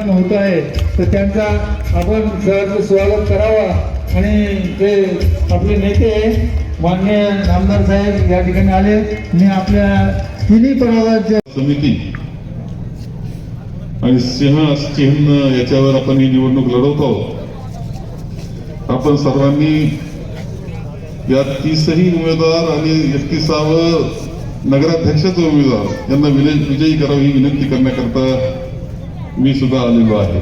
होत आहे तर त्यांचा आपण सहर्ष स्वागत करावा आणि ते आपले नेते माननीय आमदार साहेब या ठिकाणी आले आणि आपल्या तिन्ही पदाच्या समिती आणि सिंह चिन्ह याच्यावर आपण ही निवडणूक लढवतो. आपण सर्वांनी या 30ही उमेदवार आणि 31व नगराध्यक्षाचे उमेदवार यांना विजयी करावी ही विनंती करण्याकरता मी सुद्धा आलेलो आहे.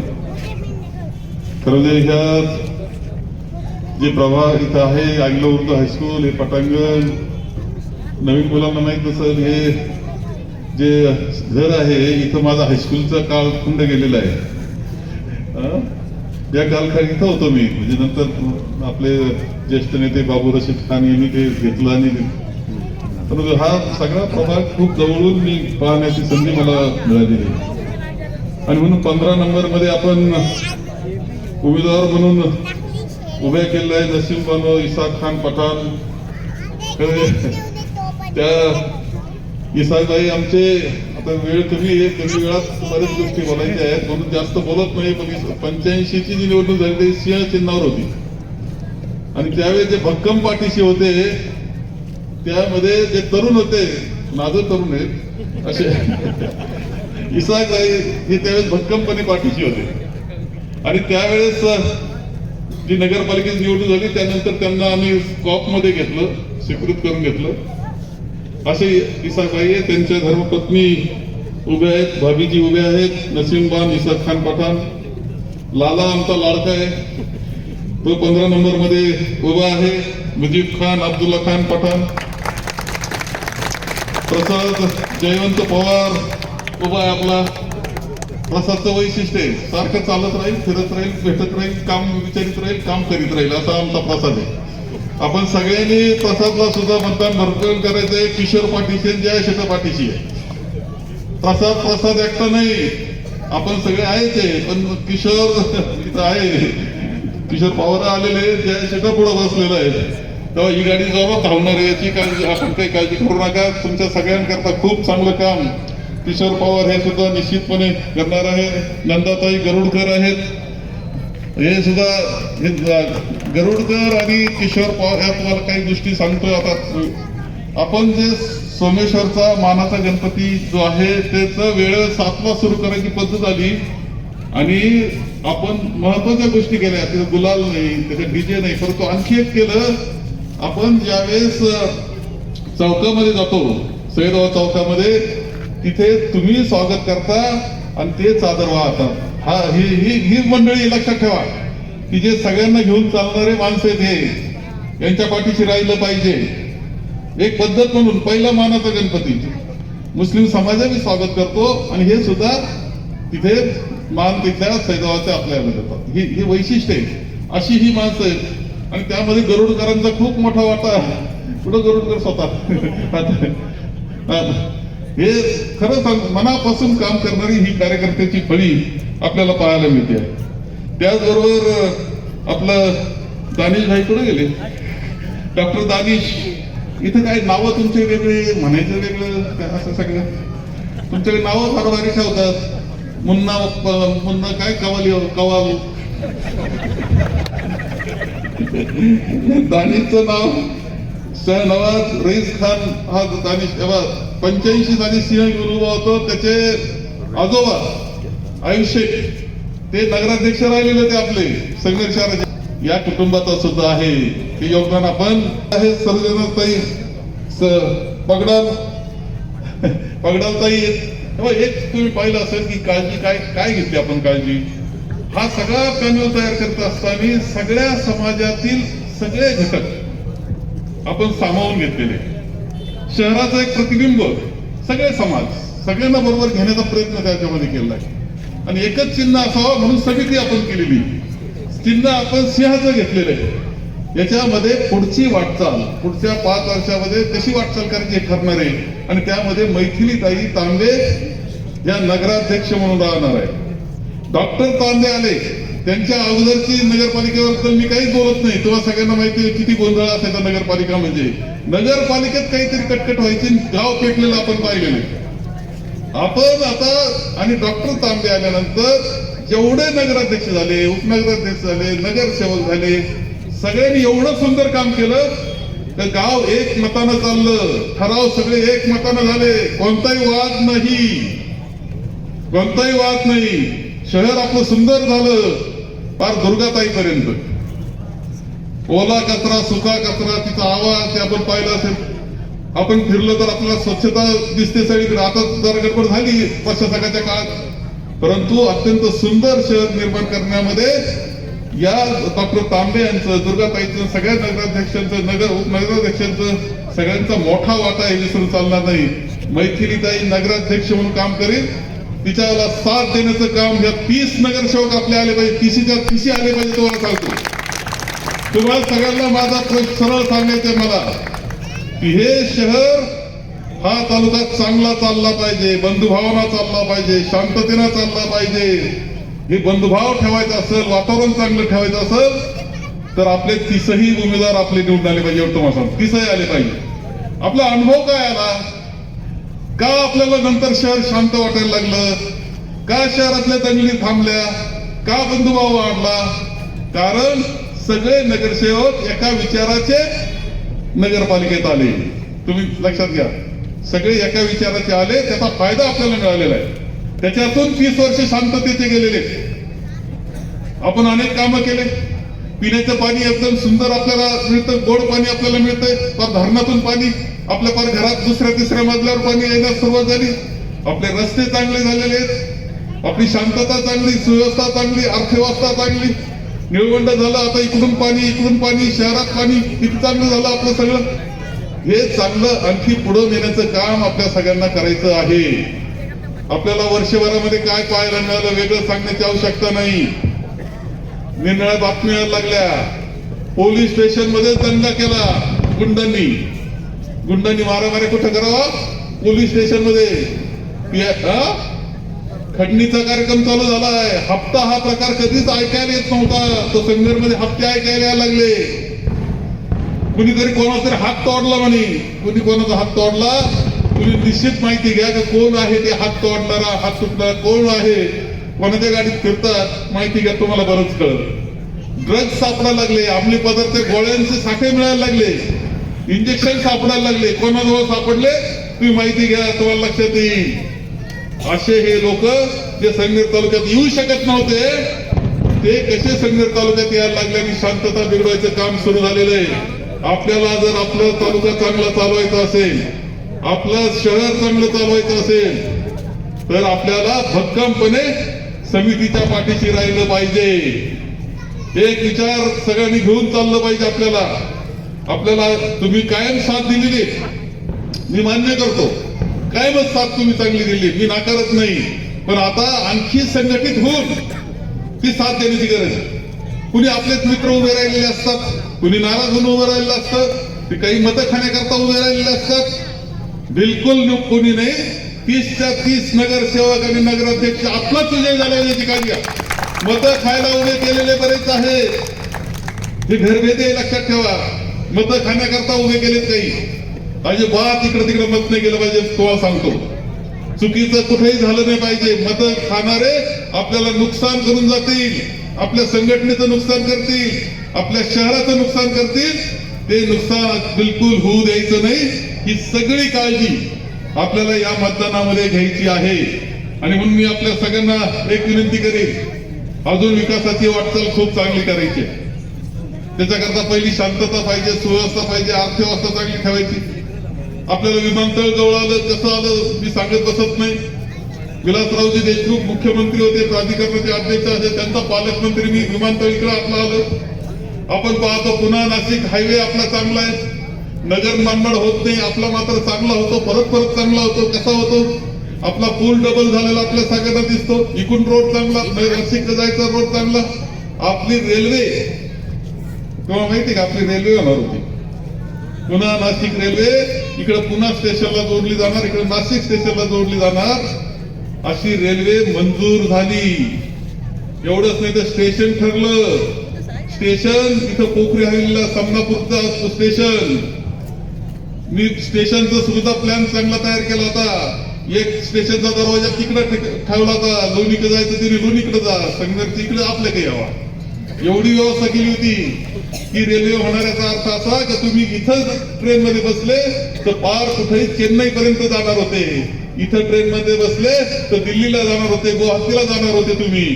खरं म्हणजे ह्यात जे प्रभाग इथं आहे, आंग्लो उर्दू हायस्कूल, हे पटांगण, नवीन मुलांना माहीत असेल हे जे घर आहे इथं माझा हायस्कूलचा काळ खंड गेलेला आहे. या कालखंडात इथं होतो मी, म्हणजे नंतर आपले ज्येष्ठ नेते बाबू रशीद खान यांनी ते घेतलं आणि परंतु हा सगळा प्रभाग खूप जवळून मी पाहण्याची संधी मला मिळालेली आणि म्हणून 15 नंबर मध्ये आपण उमेदवार म्हणून उभे केलेलं आहे नसीम बानो, इसाक खान पठाण. त्या इसाकबाई आमचे आता वेळ कमी आहे, कमी वेळात बऱ्याच गोष्टी बोलायच्या आहेत म्हणून जास्त बोलत नाही. पण 85ची जी निवडणूक झाली ती सिंह चिन्हावर होती आणि त्यावेळेस जे भक्कम पाठीशी होते त्यामध्ये जे तरुण होते, माझं तरुण आहेत असे इसाकबाई हे त्यावेळेस भक्कमपणे पाठीशी होते आणि त्यावेळेस जी नगरपालिकेची निवडणूक झाली त्यानंतर त्यांना आम्ही स्कॉप मध्ये घेतलं, स्वीकृत करून घेतलं. असे इसाकबाई आहे, त्यांच्या धर्मपत्नी उभे आहेत, भाभीजी उभे आहेत, नसीमबान, इसाक खान पठाण. लाला आमचा लाडका आहे तो 15 नंबर मध्ये उभा आहे. मुजीब खान, अब्दुल्ला खान पठाण. प्रसाद जयवंत पवार उभा आहे आपला. प्रसादचं वैशिष्ट्य आहे सारखं चालत राहील, फिरत राहील, भेटत राहील, काम विचारित राहील, काम करीत राहील, असा आमचा प्रसाद आहे. आपण सगळ्यांनी प्रसादला सुद्धा मतदान भरपूर करायचंय. किशोर पाठीशी जय शेटा पाठीशी आहे. प्रसाद एकटा नाही, आपण सगळे आहेच आहे, पण किशोर इथं आहे, किशोर पवार आलेले जय शेटा पुढे बसलेला आहे. तेव्हा ही गाडी जवळ धावणार आहे याची काळजी आपण काही काळजी करू नका. तुमच्या सगळ्यांकरता खूप चांगलं काम किशोर पवार हे सुद्धा निश्चितपणे करणार आहे. नंदाताई गरुडकर आहेत, हे सुद्धा गरुडकर आणि किशोर पवार या तुम्हाला काही गोष्टी सांगतोय. आता आपण जे सोमेश्वरचा मानाचा गणपती जो आहे त्याचं वेळ 7ला सुरू करायची पद्धत आली आणि आपण महत्वाच्या गोष्टी केल्या. तिथे गुलाल नाही, त्याच्यात डीजे नाही, परंतु आणखी एक केलं. आपण ज्यावेळेस चौकामध्ये जातो, सैयदवा चौकामध्ये, तिथे तुम्ही स्वागत करता आणि ते चादर वाहतात. ही मंडळी लक्षात ठेवा की जे सगळ्यांना घेऊन चालणारे माणसं आहेत हे यांच्या पाठीशी राहिलं पाहिजे. एक पद्धत म्हणून पहिला मानाचा गणपती मुस्लिम समाजाने स्वागत करतो आणि हे सुद्धा तिथे मान तिथल्या सैदवाच्या आपल्याला देतात. ही वैशिष्ट्य आहे. अशी ही माणसं आहेत आणि त्यामध्ये गरुडकरांचा खूप मोठा वाटा. कुठं गरुडकर स्वतः हे खरं सांग मनापासून काम करणारी ही कार्यकर्त्याची फळी आपल्याला पाहायला मिळते. त्याचबरोबर आपलं दानिश भाई कुठे गेले, डॉक्टर दानिश. इथं काय नावं तुमचे वेगळे, म्हणायचं वेगळं, असं सगळं तुमच्याकडे नावं फार भारी ठेवतात. मुन्ना काय कवाल दानिशचं नाव शहनवाज रईस खान हा दानिश. 85 साली सिंह घेऊन उभा होतो. त्याचे आजोबा आयुष्य ते नगराध्यक्ष राहिलेले ते आपले संघर्ष शहराचे. या कुटुंबाचा सुद्धा आहे हे योगदान आपण आहे. सर्वजनताई पगडालताई. एक तुम्ही पाहिलं असेल की काळजी काय घेतली आपण काळजी. हा सगळा पॅनल तयार करत असताना सगळ्या समाजातील सगळे घटक आपण सामावून घेतलेले. शहराचं एक प्रतिबिंब, सगळे समाज सगळ्यांना बरोबर घेण्याचा प्रयत्न त्याच्यामध्ये केला आहे आणि एकच चिन्ह असावं म्हणून समिती आपण केलेली. चिन्ह आपण सिंहाचं घेतलेलं आहे. याच्यामध्ये पुढची वाटचाल पुढच्या 5 वर्षामध्ये कशी वाटचाल करायची हे ठरणार आहे आणि त्यामध्ये मैथिलीताई तांबे या नगराध्यक्ष म्हणून राहणार आहे. डॉक्टर तांबे आले, त्यांच्या अगोदरची नगरपालिकेबद्दल मी काहीच बोलत नाही. तुम्हाला सगळ्यांना माहिती आहे किती गोंधळ असायचा नगरपालिका. म्हणजे नगरपालिकेत काहीतरी कटकट व्हायची, गाव पेटलेलं आपण पाहिलेले. आपण आता आणि डॉक्टर तांबे आल्यानंतर जेवढे नगराध्यक्ष झाले, उपनगराध्यक्ष झाले, नगरसेवक झाले, सगळ्यांनी एवढं सुंदर काम केलं तर गाव एक मतानं चाललं, ठराव सगळे एक मतानं झाले, कोणताही वाद नाही, कोणताही वाद नाही. शहर आपलं सुंदर झालं फार दुर्गाताईपर्यंत. ओला कचरा, सुका कचरा, तिचा आवाज ते आपण पाहिला असेल. आपण फिरलो तर आपल्याला स्वच्छता दिसते सगळीकडे. आता जरा गडबड झाली प्रशासकाच्या काळात, परंतु अत्यंत सुंदर शहर निर्माण करण्यामध्ये या डॉक्टर तांबे यांचं, दुर्गाताईचं, सगळ्या नगराध्यक्षांचं, उपनगराध्यक्षांचं सगळ्यांचा मोठा वाटा आहे, विसरून चालणार नाही. मैथिलीताई नगराध्यक्ष म्हणून काम करेल, तिच्याला साथ देण्याचं काम ह्या 30 नगरसेवक आपले आले पाहिजे, 30च्या आले पाहिजे. तुम्हाला सांगतो, तुम्हाला सगळ्यांना माझा सरळ सांगायचंय मला की हे शहर, हा तालुका चांगला चालला पाहिजे, बंधुभावना चालला पाहिजे, शांततेनं चालला पाहिजे. हे बंधुभाव ठेवायचा असेल, वातावरण चांगलं ठेवायचं असेल तर आपले 30ही उमेदवार आपले निवडून आले पाहिजे. एवढं मला 30ही आले पाहिजे. आपला अनुभव काय आला, का आपल्याला नंतर शहर शांत वाटायला लागलं, का शहरातल्या दंगली थांबल्या, का बंधुभाव वाढला? कारण सगळे नगरसेवक एका विचाराचे नगरपालिकेत आले. तुम्ही लक्षात घ्या, सगळे एका विचाराचे आले, त्याचा फायदा आपल्याला मिळालेला आहे. त्याच्यातून 30 वर्ष शांततेचे गेलेले. आपण अनेक कामं केले. पिण्याचं पाणी एकदम सुंदर आपल्याला मिळतं, गोड पाणी आपल्याला मिळतंय. पर धरणातून पाणी आपल्या पर घरात दुसऱ्या तिसऱ्या मजल्यावर पाणी येण्यास सुरुवात झाली. आपले रस्ते चांगले झालेले आहेत, आपली शांतता चांगली, सुव्यवस्था चांगली, अर्थव्यवस्था चांगली. निळवंड झालं, आता इकडून पाणी, शहरात पाणी, किती चांगलं झालं आपलं सगळं. हे चांगलं आणखी पुढे नेण्याचं काम आपल्या सगळ्यांना करायचं आहे. आपल्याला वर्षभरामध्ये काय पाहायला मिळालं वेगळं सांगण्याची आवश्यकता नाही. निरनिळ्या बातम्या यायला लागल्या. पोलीस स्टेशन मध्ये दंगा केला गुंडांनी मारामारी कुठं करावा? पोलीस स्टेशन मध्ये. खंडणीचा कार्यक्रम चालू झालाय. हप्ता हा प्रकार कधीच ऐकायला येत नव्हता. तो संगममध्ये हप्ते ऐकायला यायला लागले. कुणीतरी कोणाचा तरी हात तोडला म्हणे, कुणी कोणाचा हात तोडला. तुम्ही निश्चित माहिती घ्या की कोण आहे ते हात तोडणारा, हात तुटणारा कोण आहे, कोणाच्या गाडीत फिरतात, माहिती घ्या, तुम्हाला बरंच कळलं. ड्रग्ज सापडायला लागले, अंमली पदार्थ, गोळ्यांचे साठे मिळायला लागले, इंजेक्शन सापडायला लागले. कोणाजवळ सापडले तुम्ही माहिती घ्या, तुम्हाला लक्षात येईल. असे हे लोक जे संगमेर तालुक्यात येऊ शकत नव्हते, ते कसे संगमेर तालुक्यात यायला लागले आणि शांतता बिघडवायचं काम सुरू झालेलं आहे. आपल्याला जर आपला तालुका चांगला चालवायचा असेल, आपलं शहर चांगलं चालवायचं असेल तर आपल्याला भक्कमपणे समितीच्या पाठीशी राहिलं पाहिजे. एक विचार सगळ्यांनी घेऊन चाललं पाहिजे. आपल्याला तुम्ही कायम साथ दिलेली, मी मान्य करतो, कायमच साथ तुम्ही चांगली दिली, मी नाकारत नाही. पण आता आणखी संघटित होऊन ती साथ देण्याची गरज आहे. कुणी आपलेच मित्र उभे राहिलेले असतात, कुणी नाराज होऊन उभं राहिलेलं असतं, ते काही मतं खाण्याकरता उभे राहिलेले असतात. बिलकुल कोणी नाही. 30च्या 30 नगरसेवक आणि नगराध्यक्ष आपलाच विजय झाला याची काळजी घ्या. मतं खायला उभे केलेले बरेच आहे, हे घरभेदे लक्षात ठेवा. मतं खाण्याकरता उभे केलेत काही, अजिबात इकडे तिकडे मत नाही गेलं पाहिजे. तुम्हाला सांगतो, चुकीचं कुठेही झालं नाही पाहिजे. मतं खाणारे आपल्याला नुकसान करून जातील, आपल्या संघटनेचं नुकसान करतील, आपल्या शहराचं नुकसान करतील. ते नुकसान बिलकुल होऊ द्यायचं नाही. ही सगळी काळजी आपल्याला या मतदानामध्ये घ्यायची आहे. आणि म्हणून मी आपल्या सगळ्यांना एक विनंती करेन, अजून विकासाची वाटचाल खूप चांगली करायची. त्याच्याकरता पहिली शांतता पाहिजे, सुव्यवस्था पाहिजे, अर्थव्यवस्था चांगली ठेवायची. आपल्याला विमानतळ जवळ आलं, कसं आलं मी सांगत बसत नाही. विलासरावजी देशमुख मुख्यमंत्री होते, प्राधिकरणाचे अध्यक्ष होते, त्यांचा पालकमंत्री मी. विमानतळ इकडे आपलं आलं. आपण पाहतो पुन्हा नाशिक हायवे आपला चांगला आहे, नगर मनमाड होत नाही, आपला मात्र चांगला होतो, परत चांगला होतो. कसा होतो? आपला पूल डबल झालेला आपल्या सगळ्यांना दिसतो. इकडून रोड चांगला, नाशिकला जायचा रोड चांगला. आपली रेल्वे, तुम्हाला माहिती का आपली रेल्वे होणार होती, पुन्हा नाशिक रेल्वे इकडे पुन्हा स्टेशनला जोडली जाणार, इकडे नाशिक स्टेशनला जोडली जाणार. अशी रेल्वे मंजूर झाली. एवढंच नाही तर स्टेशन ठरलं. स्टेशन इथं पोखरी हवेलीला, समनापूरचं स्टेशन, मी स्टेशनचा सुद्धा प्लॅन चांगला तयार केला होता. एक स्टेशनचा दरवाजा तिकडे ठेवला होता, लोणीकडे जायचं तिने लोणीकडे जा, संगमेरच्या इकडे आपल्याकडे यावा, एवढी व्यवस्था केली होती की रेल्वे होणाऱ्याचा अर्थ असा की तुम्ही इथं ट्रेन मध्ये बसले तर पार कुठेही चेन्नई पर्यंत जाणार होते, इथं ट्रेन मध्ये बसले तर दिल्लीला जाणार होते, गुवाहाटीला जाणार होते तुम्ही.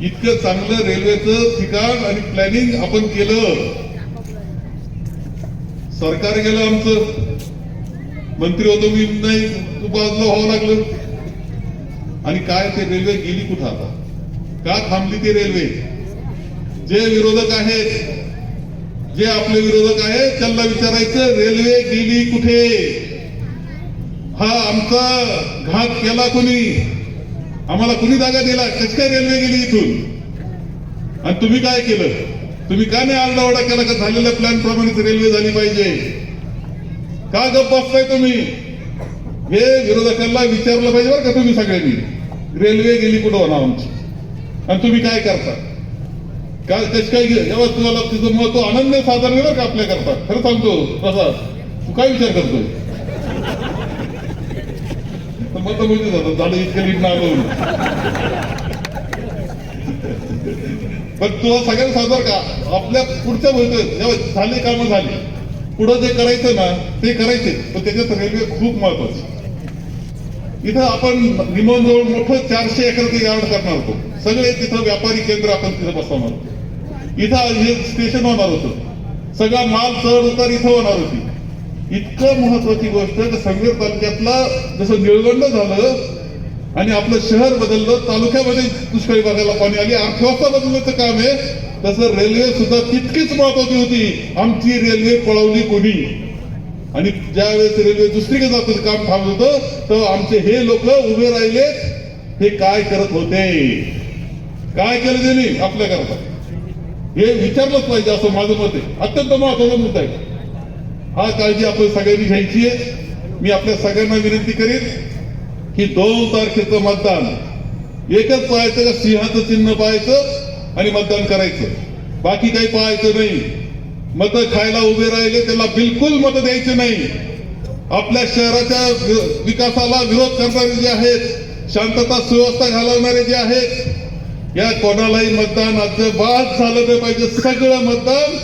इतकं चांगलं रेल्वेचं ठिकाण आणि प्लॅनिंग आपण केलं. सरकार गेलं आमचं, मंत्री होतो मी, नाही बाजूला व्हावं लागलं. आणि काय ते रेल्वे गेली कुठं आता, का थांबली ती रेल्वे? जे विरोधक आहेत, जे आपले विरोधक आहेत त्यांना विचारायचं रेल्वे गेली कुठे? हा आमचा घात केला कोणी? आम्हाला कुणी जागा दिला? कशी काय रेल्वे गेली इथून? आणि तुम्ही काय केलं? तुम्ही का नाही आरडाओरडा केला का झालेल्या प्लॅन प्रमाणे रेल्वे झाली पाहिजे? का गप्प बसताय तुम्ही? हे विरोधकांना विचारलं पाहिजे बरं का तुम्ही सगळ्यांनी, रेल्वे गेली कुठं होणार आमची, आणि तुम्ही काय करता? काय कशी काय जेव्हा तुम्हाला तिचं महत्व आनंद साधन बरं का आपल्या करता. खरं सांगतो प्रसाद, तू काय विचार करतोय? मत बोलते झालं इतकं नीट नाव. पण तुला सगळ्यांना साधर का आपल्या पुढच्या बोलतोय, जेव्हा झाले कामं झाली, पुढं जे करायचं ना ते करायचे, पण त्याच्यात रेल्वे खूप महत्वाची. इथं आपण निमोनजवळ मोठं 400 एकरचं यार्ड करणार होतो, सगळे तिथं व्यापारी केंद्र आपण तिथं बसवणार होतो. इथं हे स्टेशन होणार होतं, सगळा माल चढ उतार इथं होणार होती. इतकं महत्वाची गोष्ट की संगमेर तालुक्यातला जसं निळवंड झालं आणि आपलं शहर बदललं, तालुक्यामध्ये दुष्काळी भागाला पाणी आली, अर्थव्यवस्था बदलण्याचं काम आहे, तसं रेल्वे सुद्धा तितकीच महत्वाची होती. आमची रेल्वे पळवली कोणी? आणि ज्यावेळेस रेल्वे दुसरीकडे जात काम थांबत होतं तर आमचे हे लोक उभे राहिले. हे काय करत होते? काय केलं त्यांनी आपल्या करता? हे विचारलंच पाहिजे असं माझं मत आहे. अत्यंत महत्वाचा मुद्दा आहे हा. काळजी आपण सगळ्यांनी घ्यायची आहे. मी आपल्या सगळ्यांना विनंती करीन की 2 तारखेचं मतदान एकच पाहायचं का सिंहाचं चिन्ह पाहायचं आणि मतदान करायचं, बाकी काही पाहायचं नाही. मतं खायला उभे राहिले त्याला बिलकुल मतं द्यायचे नाही. आपल्या शहराच्या विकासाला विरोध करणारे जे आहेत, शांतता सुव्यवस्था घालवणारे जे आहेत, या कोणालाही मतदान अजिबात झालं नाही पाहिजे. सगळं मतदान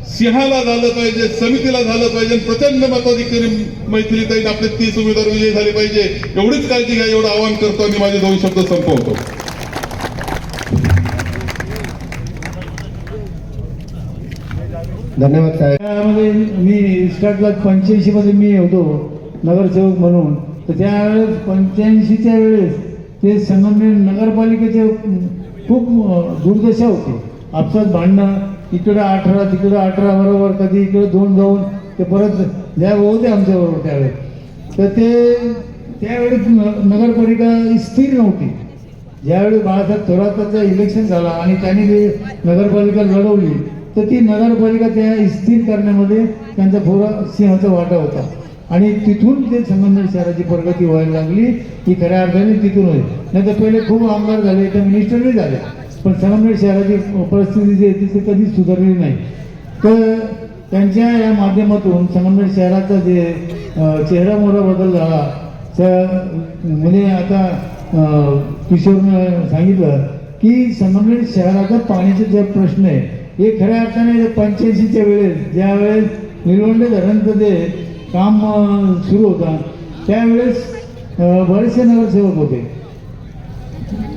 सिंहाला झालं पाहिजे, समितीला झालं पाहिजे. प्रचंड मताधिकारी मैत्रीताईन आपले 30 उमेदवार विजयी झाले पाहिजे. एवढीच काळजी घ्या, एवढं आवाहन करतो आणि माझे 2 शब्द संपवतो. धन्यवाद साहेब. त्यामध्ये मी स्टार्टला 85 मध्ये मी होतो नगरसेवक म्हणून, तर त्यावेळेस 85च्या वेळेस ते संगमनेर नगरपालिकेचे खूप दुर्दशा होती. आपसात भांडणं, इकडं 18 तिकडं 18 बरोबर, कधी इकडं 2 जाऊन ते परत ज्या होते आमच्याबरोबर त्यावेळेस. तर ते त्यावेळेस नगरपालिका स्थिर नव्हती. ज्यावेळी बाळासाहेब थोराताचं इलेक्शन झाला आणि त्यांनी ते नगरपालिका लढवली, तर ती नगरपालिका त्या स्थिर करण्यामध्ये त्यांचा थोडा सिंहाचा वाटा होता. आणि तिथून ते संगमनेर शहराची प्रगती व्हायला लागली. ही खऱ्या अर्थाने तिथून होईल. नाही तर पहिले खूप आमदार झाले, तर मिनिस्टरही झाले, पण संगमनेर शहराची परिस्थिती जी आहे ती कधीच सुधारली नाही. तर त्यांच्या या माध्यमातून संगमनेर शहराचा जे चेहरा मोहरा बदल झाला. म्हणजे आता किशोरनं सांगितलं की संगमनेर शहराचा पाण्याचा जे प्रश्न आहे हे खऱ्या अर्थाने 85च्या वेळेस ज्यावेळेस निळवंडे धरणचं ते काम सुरू होता त्यावेळेस बरेचसे नगरसेवक होते.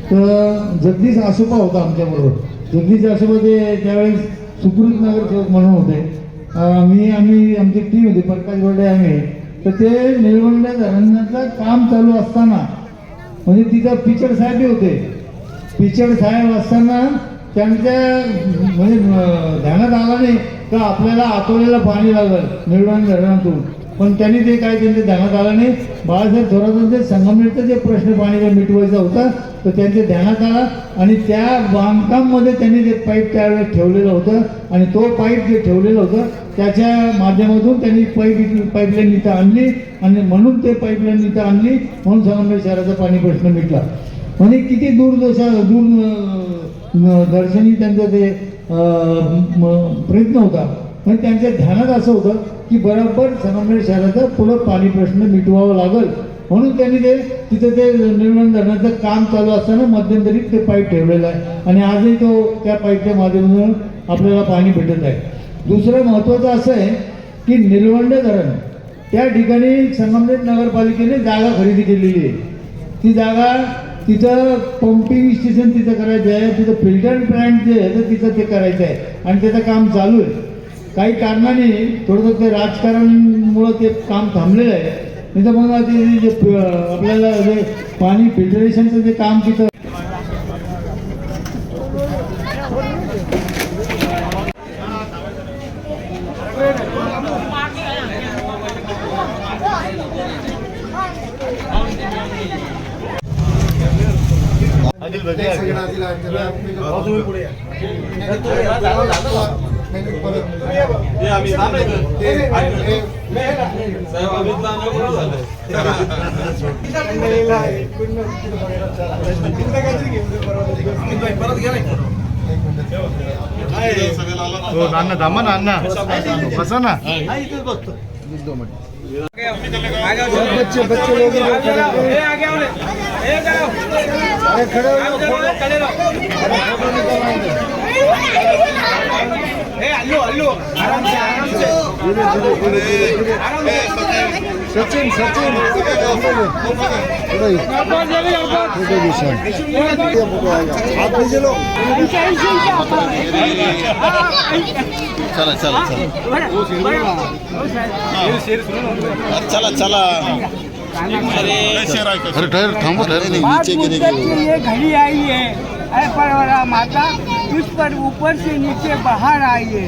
तर जगदीश आसोपा होता आमच्याबरोबर. जगदीश आसोपा ते त्यावेळेस सुकृत नगरसेवक म्हणून होते. आम्ही आमची टीम होती, प्रकाश गोडे आम्ही. तर ते निळवंडे धरणाचं काम चालू असताना म्हणजे तिथं पिचड साहेब होते. पिचड साहेब असताना त्यांच्या म्हणजे ध्यानात आला नाही का आपल्याला अकोल्याला पाणी लागलं निळवंडे धरणातून, पण त्यांनी ते काय त्यांच्या ध्यानात आलं नाही. बाळासाहेब थोरातांचे संगमनेरचा जे प्रश्न पाणीचा मिटवायचा होता तर त्यांच्या ध्यानात आला आणि त्या बांधकाममध्ये त्यांनी ते पाईप त्यावेळेस ठेवलेलं होतं आणि तो पाईप जे ठेवलेलं होतं त्याच्या माध्यमातून त्यांनी पाईपलाईन इथं आणली आणि म्हणून ते पाईपलाईन इथं आणली म्हणून संगमनेर शहराचा पाणी प्रश्न मिटला. म्हणजे किती दर्शनी त्यांचा ते प्रयत्न होता. म्हणजे त्यांच्या ध्यानात असं होतं की बरोबर संगमनेर शहराचा पुढं पाणी प्रश्न मिटवावा लागेल म्हणून त्यांनी ते तिथं ते निर्माण धरणाचं काम चालू असताना मध्यंतरी ते पाईप ठेवलेलं आहे आणि आजही तो त्या पाईपच्या माध्यमातून आपल्याला पाणी भेटत आहे. दुसरं महत्त्वाचं असं आहे की निलवंडे धरण त्या ठिकाणी संगमनेर नगरपालिकेने जागा खरेदी केलेली आहे. ती जागा तिथं पंपिंग स्टेशन तिथं करायचं आहे, तिथं फिल्टर प्लांट जे आहे तर तिथं ते करायचं आहे आणि त्याचं काम चालू आहे. काही कारणाने थोडंसं ते राजकारणमुळं ते काम थांबलेलं आहे. नाही तर मग ते जे आपल्याला जे पाणी फिल्टरेशनचं जे काम तिथं अण्णा थांबा ना, अण्णा बसा ना. बच्चे लोग सचिन आप लीजिए लोग. चला चला चला चला चला. अरे टायर थांबो, टायर नीचे गिरे. ये घड़ी आई है, अरे परवरा माता तुझ पर ऊपर से नीचे बाहर आई है.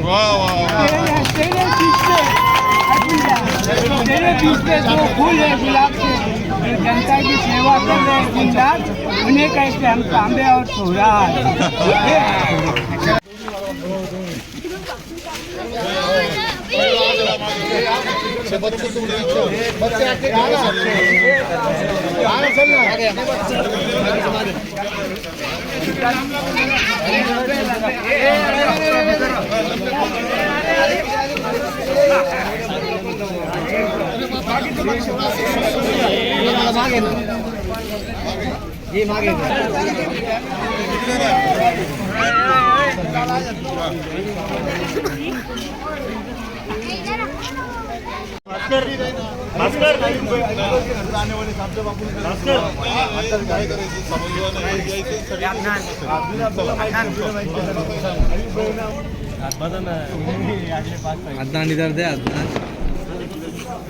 तेरे बीच पे जो फूल है गुलाब के, जो जनता की सेवा कर रहे हैं दिन रात, उन्हें कैसे हम तांबे और सोरा. ये मागे अदनान इधर दे. अदनान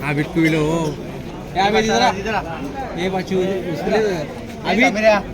हाँ बिट्टू भी लो. क्या अभी इधर ये बच्ची उसके लिए अभी मेरे आज